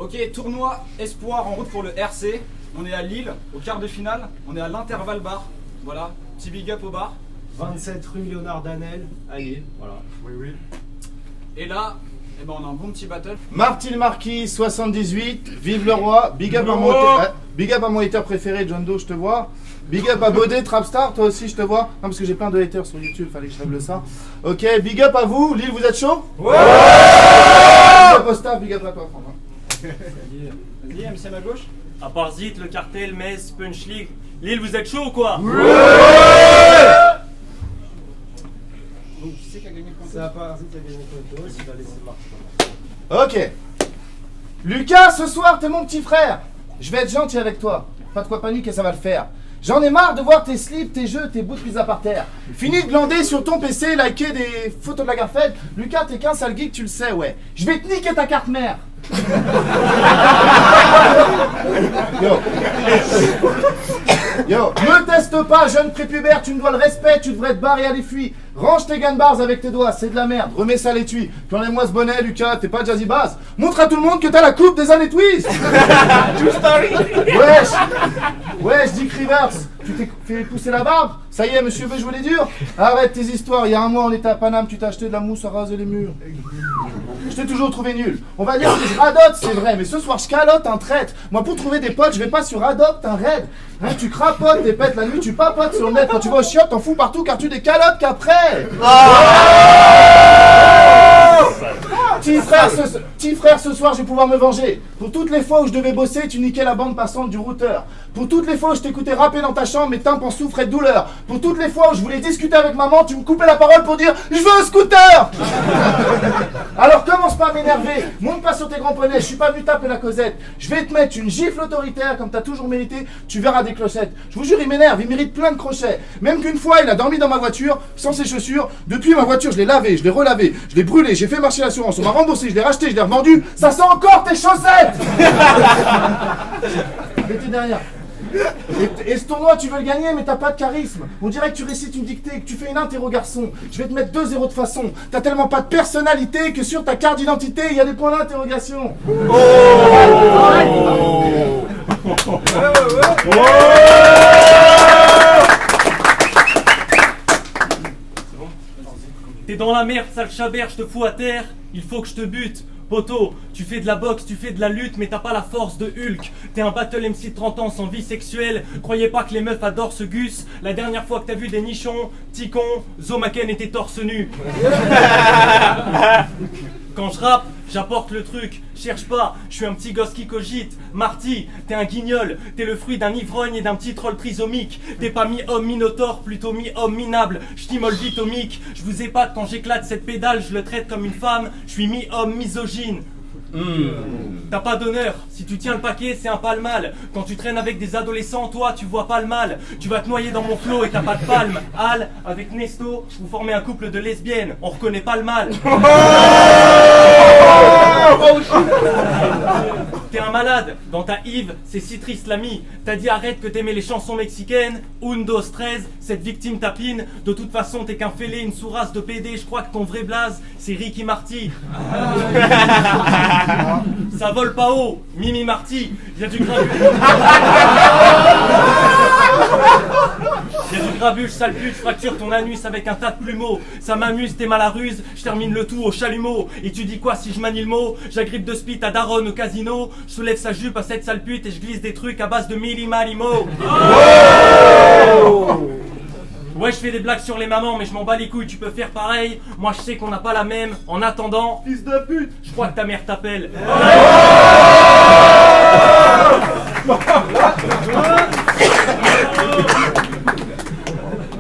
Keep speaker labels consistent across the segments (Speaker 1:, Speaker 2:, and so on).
Speaker 1: Ok, tournoi espoir en route pour le RC. On est à Lille, au quart de finale. On est à l'Intervalle Bar. Voilà, petit big up au bar.
Speaker 2: 27 rue Léonard Danel, à Lille. Voilà.
Speaker 1: Oui. Et là, eh ben, on a un bon petit battle.
Speaker 3: Martin Marquis, 78, vive le roi. Big up, big up à mon hater préféré, John Doe, je te vois. Big up à Baudet, Trapstar, toi aussi je te vois. Non, parce que j'ai plein de haters sur YouTube, fallait que je règle ça. Ok, big up à vous. Lille, vous êtes chaud? Ouais. Big up au staff, big up à toi, Franck.
Speaker 1: Vas-y, MC à ma gauche.
Speaker 4: À part Zit, le cartel, Metz, Punch League. Lille, vous êtes chaud ou quoi?
Speaker 1: Donc, qui c'est qui a gagné le compte?
Speaker 2: C'est à part Zit qui a gagné le compte, il va laisser marcher.
Speaker 3: Ok. Lucas, ce soir, t'es mon petit frère. Je vais être gentil avec toi. Pas de quoi paniquer, ça va le faire. J'en ai marre de voir tes slips, tes jeux, tes bouts de pizza par terre. Fini de glander sur ton PC, liker des photos de la Garfield. Lucas, t'es qu'un sale geek, tu le sais, ouais. Je vais te niquer ta carte mère. Yo, me teste pas, jeune prépubère, tu me dois le respect, tu devrais te barrer à l'effui. Range tes gun bars avec tes doigts, c'est de la merde, remets ça à l'étui. Puis enlève-moi ce bonnet, Lucas, t'es pas Jazzy Bass. Montre à tout le monde que t'as la coupe des années Twist. Wesh, Dick Rivers, tu t'es fait pousser la barbe? Ça y est, monsieur veut jouer les durs? Arrête tes histoires, il y a un mois on était à Paname, tu t'as acheté de la mousse à raser les murs. Je t'ai toujours trouvé nul. On va dire que je radote, c'est vrai, mais ce soir je calote un traître. Moi pour trouver des potes, je vais pas sur Adopt un raid. Hein, tu crapotes, t'es pètes la nuit, tu papotes sur le net. Quand tu vas au chiottes, t'en fous partout car tu des calottes qu'après. Petit frère, ce soir je vais pouvoir me venger. Pour toutes les fois où je devais bosser, tu niquais la bande passante du routeur. Pour toutes les fois où je t'écoutais rapper dans ta chambre, mes tympans souffraient de douleur. Pour toutes les fois où je voulais discuter avec maman, tu me coupais la parole pour dire « Je veux un scooter !» Alors commence pas à m'énerver, monte pas sur tes grands poneys, je suis pas venu taper la causette. Je vais te mettre une gifle autoritaire comme t'as toujours mérité, tu verras des clochettes. Je vous jure, il m'énerve, il mérite plein de crochets. Même qu'une fois, il a dormi dans ma voiture, sans ses chaussures. Depuis, ma voiture, je l'ai lavée, je l'ai relavée, je l'ai brûlée, j'ai fait marcher l'assurance, on m'a remboursé, je l'ai racheté, je l'ai revendu. Ça sent encore tes chaussettes. Mettez derrière. Et ce tournoi, tu veux le gagner, mais t'as pas de charisme. On dirait que tu récites une dictée, que tu fais une interro garçon. Je vais te mettre 2-0 de façon. T'as tellement pas de personnalité que sur ta carte d'identité, il y a des points d'interrogation.
Speaker 4: T'es dans la merde, sale chabert, je te fous à terre. Il faut que je te bute. Poto, tu fais de la boxe, tu fais de la lutte, mais t'as pas la force de Hulk. T'es un battle MC de 30 ans sans vie sexuelle. Croyez pas que les meufs adorent ce gus. La dernière fois que t'as vu des nichons, Ticon, Zomaken était torse nu. Quand je rappe, j'apporte le truc. Cherche pas, je suis un petit gosse qui cogite. Marty, t'es un guignol. T'es le fruit d'un ivrogne et d'un petit troll trisomique. T'es pas mi-homme minotaure, plutôt mi-homme minable. Je t'immole vite au mic. Je vous épate quand j'éclate cette pédale. Je le traite comme une femme. Je suis mi-homme misogyne. T'as pas d'honneur, si tu tiens le paquet c'est un pas le mal. Quand tu traînes avec des adolescents, toi tu vois pas le mal. Tu vas te noyer dans mon flot et t'as pas de palme. Al, avec Nesto, vous formez un couple de lesbiennes, on reconnaît pas le mal. T'es un malade, dans ta Yves, c'est si triste l'ami. T'as dit arrête que t'aimais les chansons mexicaines. Undos 13, cette victime tapine. De toute façon t'es qu'un fêlé, une sous-race de PD. Je crois que ton vrai blaze, c'est Ricky Marty. Ça vole pas haut, Mimi Marty. Y'a du grabuge. Y'a du grabuge, sale pute, je fracture ton anus avec un tas de plumeaux. Ça m'amuse, t'es mal à ruse, je termine le tout au chalumeau. Et tu dis quoi si je manie le mot? J'agrippe de spit à Daron au casino. Je soulève sa jupe à cette sale pute et je glisse des trucs à base de Malimo. Ouais, je fais des blagues sur les mamans, mais je m'en bats les couilles, tu peux faire pareil. Moi, je sais qu'on n'a pas la même. En attendant, fils de pute, je crois que ta mère t'appelle.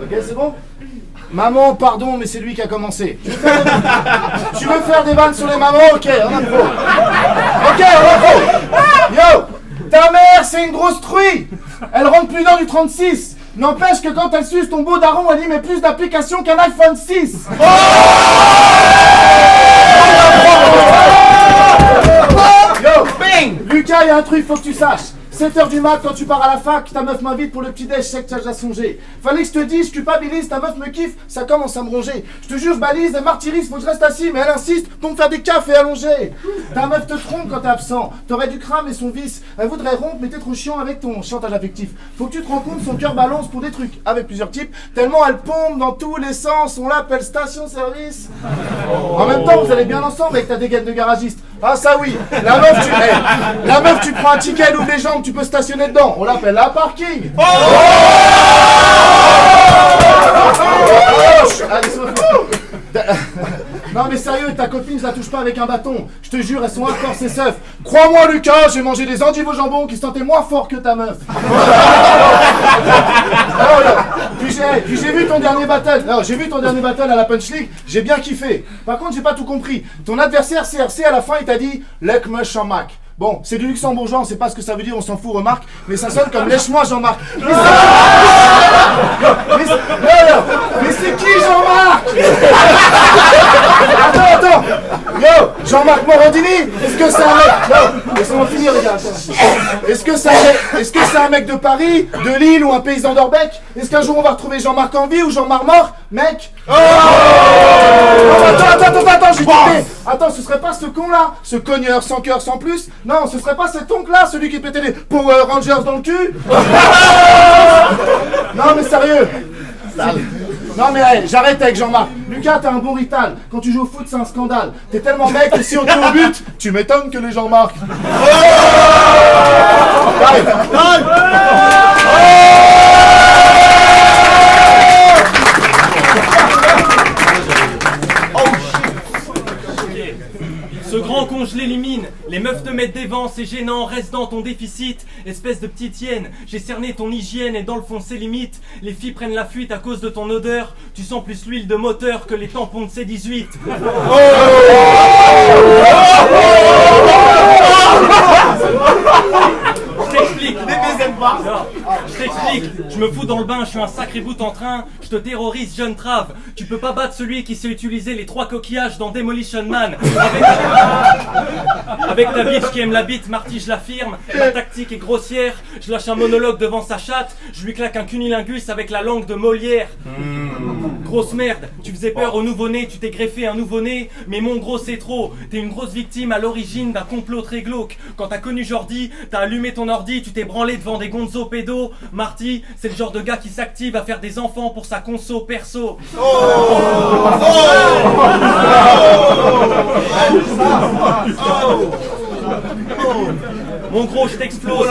Speaker 3: Ok, c'est bon? Maman, pardon, mais c'est lui qui a commencé. Tu veux faire des vannes sur les mamans? Ok, on a pro. Ok, on a pro. Yo, ta mère, c'est une grosse truie. Elle rentre plus dans du 36. N'empêche que quand elle suce ton beau daron, elle y met plus d'applications qu'un iPhone 6. Yo, bing. Lucas, il y a un truc, faut que tu saches. 7h du mat, quand tu pars à la fac, ta meuf m'invite pour le petit déj, je sais que tu as déjà songé. Fallait que je te dise, je culpabilise, ta meuf me kiffe, ça commence à me ronger. Je te jure, je balise, elle martyrise, faut que je reste assis, mais elle insiste pour me faire des cafés allongés. Ta meuf te trompe quand t'es absent, t'aurais dû cramer son vice. Elle voudrait rompre, mais t'es trop chiant avec ton chantage affectif. Faut que tu te rends compte, son cœur balance pour des trucs avec plusieurs types, tellement elle pompe dans tous les sens, on l'appelle station-service. En même temps, vous allez bien ensemble avec ta dégaine de garagiste. Ah ça oui, la meuf tu prends un ticket, elle ouvre les jambes, tu peux stationner dedans. On l'appelle la parking. Non mais sérieux, ta copine je la touche pas avec un bâton. Je te jure, elles sont hardcore ces seufs. Crois-moi Lucas, j'ai mangé des endives au jambon qui sentaient moins fort que ta meuf. Puis j'ai vu ton dernier battle. Non, j'ai vu ton dernier battle à la Punch League, j'ai bien kiffé. Par contre, j'ai pas tout compris. Ton adversaire CRC à la fin, il t'a dit lèche-moi Jean-Marc. Bon, c'est du luxembourgeois, on sait pas ce que ça veut dire, on s'en fout, remarque, mais ça sonne comme lèche-moi Jean-Marc. Mais c'est qui Jean-Marc? Attends. Yo, Jean-Marc Morandini, est-ce que c'est un mec? Non, laissez-moi finir les gars. Est-ce que c'est un mec de Paris, de Lille ou un paysan d'Orbec? Est-ce qu'un jour on va retrouver Jean-Marc en vie ou Jean-Marc mort? Mec? Oh attends, j'ai trompé. Attends, ce serait pas ce con là? Ce cogneur sans cœur, sans plus? Non, ce serait pas cet oncle là, celui qui pétait les Power Rangers dans le cul? Non mais sérieux. Non mais hey, j'arrête avec Jean-Marc. Lucas, t'as un bon rital. Quand tu joues au foot, c'est un scandale. T'es tellement mec que si on tire au but, tu m'étonnes que les gens marquent.
Speaker 4: Ce grand con, je l'élimine. Les meufs te mettent des vents, c'est gênant, reste dans ton déficit. Espèce de petite hyène, j'ai cerné ton hygiène et dans le fond c'est limite. Les filles prennent la fuite à cause de ton odeur. Tu sens plus l'huile de moteur que les tampons de C18. Je t'explique, je me fous dans le bain, je suis un sacré bout en train, je te terrorise jeune trave. Tu peux pas battre celui qui sait utiliser les 3 coquillages dans Demolition Man. Avec ta bitch qui aime la bite, Marty je l'affirme. Ma tactique est grossière, je lâche un monologue devant sa chatte, je lui claque un cunilingus avec la langue de Molière. Grosse merde, tu faisais peur au nouveau-né, tu t'es greffé un nouveau-né, mais mon gros c'est trop. T'es une grosse victime à l'origine d'un complot très glauque. Quand t'as connu Jordi, t'as allumé ton ordi, tu t'es branlé devant des gonzos pédos. Marty, c'est le genre de gars qui s'active à faire des enfants pour sa conso perso. Mon gros, je t'explose.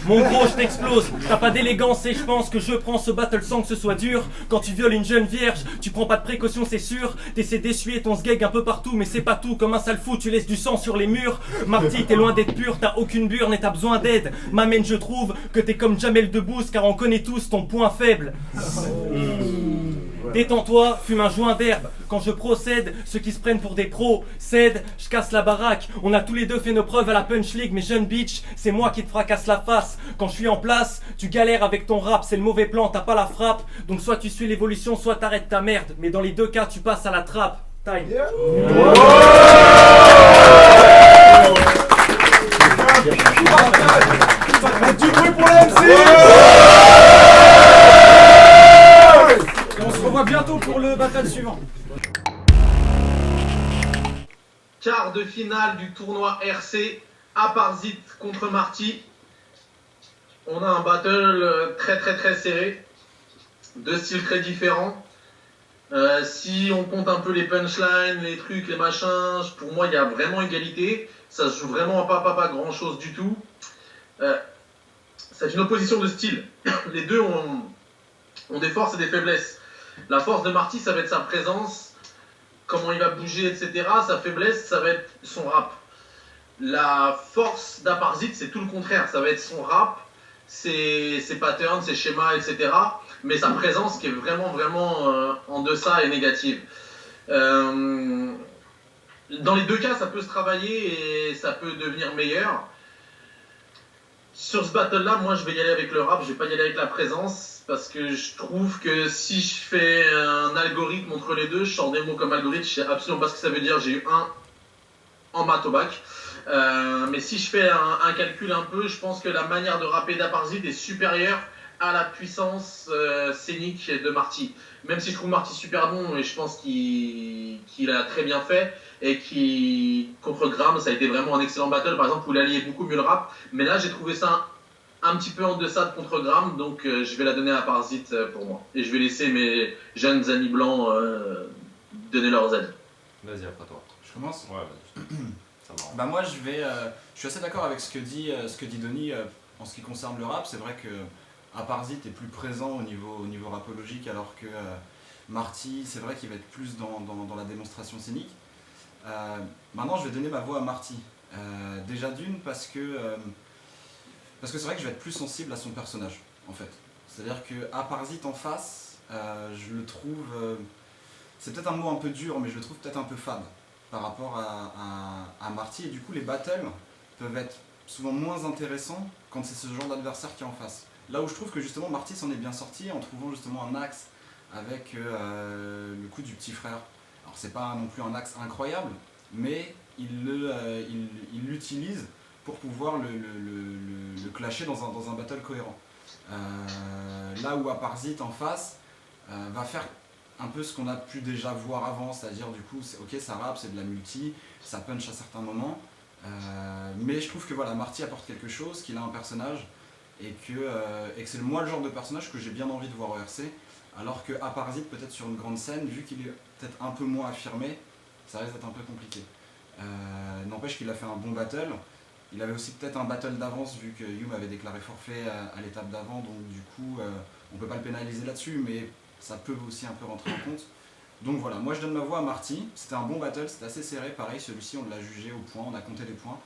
Speaker 4: Mon gros, je t'explose. T'as pas d'élégance et je pense que je prends ce battle sans que ce soit dur. Quand tu violes une jeune vierge, tu prends pas de précautions, c'est sûr. T'essaies d'essuyer ton sgeg un peu partout, mais c'est pas tout. Comme un sale fou, tu laisses du sang sur les murs. Marty, t'es loin d'être pur, t'as aucune burne et t'as besoin d'aide. M'amène, je trouve que t'es comme Jamel Debbouze, car on connaît tous ton point faible. Détends-toi, fume un joint d'herbe. Quand je procède, ceux qui se prennent pour des pros cèdent, je casse la baraque. On a tous les deux fait nos preuves à la Punch League, mais jeune bitch, c'est moi qui te fracasse la face. Quand je suis en place, tu galères avec ton rap, c'est le mauvais plan, t'as pas la frappe. Donc soit tu suis l'évolution, soit t'arrêtes ta merde. Mais dans les deux cas, tu passes à la trappe. Time.
Speaker 1: Du bruit pour la MC. On se revoit bientôt pour le battle suivant.
Speaker 5: Quart de finale du tournoi RC, Aparzit contre Marty. On a un battle très serré, deux styles très différents. Si on compte un peu les punchlines, les trucs, les machins, pour moi il y a vraiment égalité. Ça se joue vraiment pas grand chose du tout. C'est une opposition de style. Les deux ont des forces et des faiblesses. La force de Marty, ça va être sa présence, comment il va bouger, etc. Sa faiblesse, ça va être son rap. La force d'Aparzit, c'est tout le contraire. Ça va être son rap, ses patterns, ses schémas, etc. Mais sa présence qui est vraiment en deçà et négative. Dans les deux cas, ça peut se travailler et ça peut devenir meilleur. Sur ce battle-là, moi, je vais y aller avec le rap, je vais pas y aller avec la présence. Parce que je trouve que si je fais un algorithme entre les deux, je sors des mots comme algorithme, je sais absolument pas ce que ça veut dire, j'ai eu 1 en maths au bac. Mais si je fais un calcul un peu, je pense que la manière de rapper d'Aparzit est supérieure à la puissance scénique de Marty. Même si je trouve Marty super bon et je pense qu'il a très bien fait et qui contre Graham, ça a été vraiment un excellent battle par exemple où il alliait beaucoup mieux le rap. Mais là, j'ai trouvé ça un petit peu en deçà de contre Graham, donc je vais la donner à Aparzit pour moi. Et je vais laisser mes jeunes amis blancs donner leurs avis.
Speaker 6: Vas-y, après toi.
Speaker 1: Je commence.
Speaker 6: Ouais, vas-y. Ça marche.
Speaker 1: Bah moi je suis assez d'accord avec ce que dit Denis en ce qui concerne le rap. C'est vrai que Aparzit est plus présent au niveau rapologique alors que Marty, c'est vrai qu'il va être plus dans la démonstration scénique. Maintenant je vais donner ma voix à Marty. Déjà d'une parce que c'est vrai que je vais être plus sensible à son personnage en fait. C'est-à-dire que Aparzit en face, je le trouve, c'est peut-être un mot un peu dur mais je le trouve peut-être un peu fade par rapport à Marty, et du coup les battles peuvent être souvent moins intéressants quand c'est ce genre d'adversaire qui est en face. Là où je trouve que justement Marty s'en est bien sorti en trouvant justement un axe avec le coup du petit frère. Alors c'est pas non plus un axe incroyable, mais il l'utilise pour pouvoir le clasher dans un battle cohérent. Là où Aparzit en face va faire un peu ce qu'on a pu déjà voir avant, c'est-à-dire du coup, ok, ça rappe, c'est de la multi, ça punch à certains moments, mais je trouve que voilà, Marty apporte quelque chose, qu'il a un personnage, et que c'est moi le genre de personnage que j'ai bien envie de voir au RC, alors que Aparzit, peut-être sur une grande scène, vu qu'il est peut-être un peu moins affirmé, ça risque d'être un peu compliqué. N'empêche qu'il a fait un bon battle, il avait aussi peut-être un battle d'avance, vu que Hume avait déclaré forfait à l'étape d'avant, donc du coup, on peut pas le pénaliser là-dessus, mais ça peut aussi un peu rentrer en compte. Donc voilà, moi je donne ma voix à Marty, c'était un bon battle, c'était assez serré, pareil, celui-ci on l'a jugé au point, on a compté les points.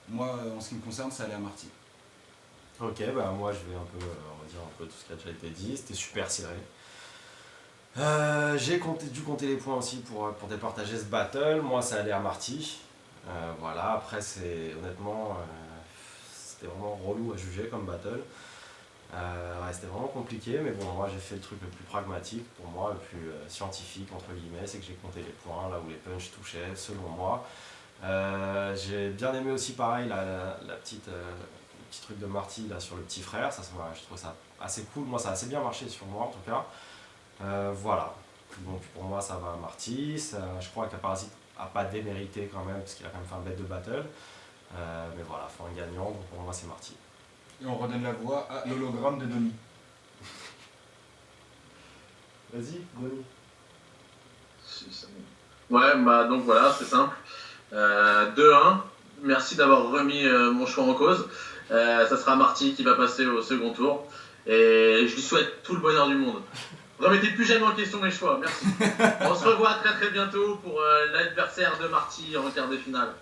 Speaker 1: Moi, en ce qui me concerne, ça allait à Marty.
Speaker 6: Ok, bah moi je vais un peu redire un peu tout ce qui a déjà été dit, c'était super serré. J'ai dû compter les points aussi pour départager ce battle, moi ça allait à Marty. Voilà, après honnêtement, c'était vraiment relou à juger comme battle. Ouais, c'était vraiment compliqué, mais bon, moi j'ai fait le truc le plus pragmatique pour moi, le plus scientifique entre guillemets, c'est que j'ai compté les points là où les punchs touchaient selon moi. J'ai bien aimé aussi pareil le petit truc de Marty là sur le petit frère, je trouve ça assez cool, moi ça a assez bien marché sur moi en tout cas. Voilà, donc pour moi ça va à Marty, je crois qu'Aparzit a pas démérité quand même parce qu'il a quand même fait un bête de battle, mais voilà, faut un gagnant, donc pour moi c'est Marty.
Speaker 1: Et on redonne la voix à l'hologramme de Denis.
Speaker 2: Vas-y, Denis.
Speaker 5: Ouais, bah donc voilà, c'est simple. 2-1. Merci d'avoir remis mon choix en cause. Ça sera Marty qui va passer au second tour. Et je lui souhaite tout le bonheur du monde. Remettez plus jamais en question mes choix. Merci. On se revoit très très bientôt pour l'adversaire de Marty en quart de finale.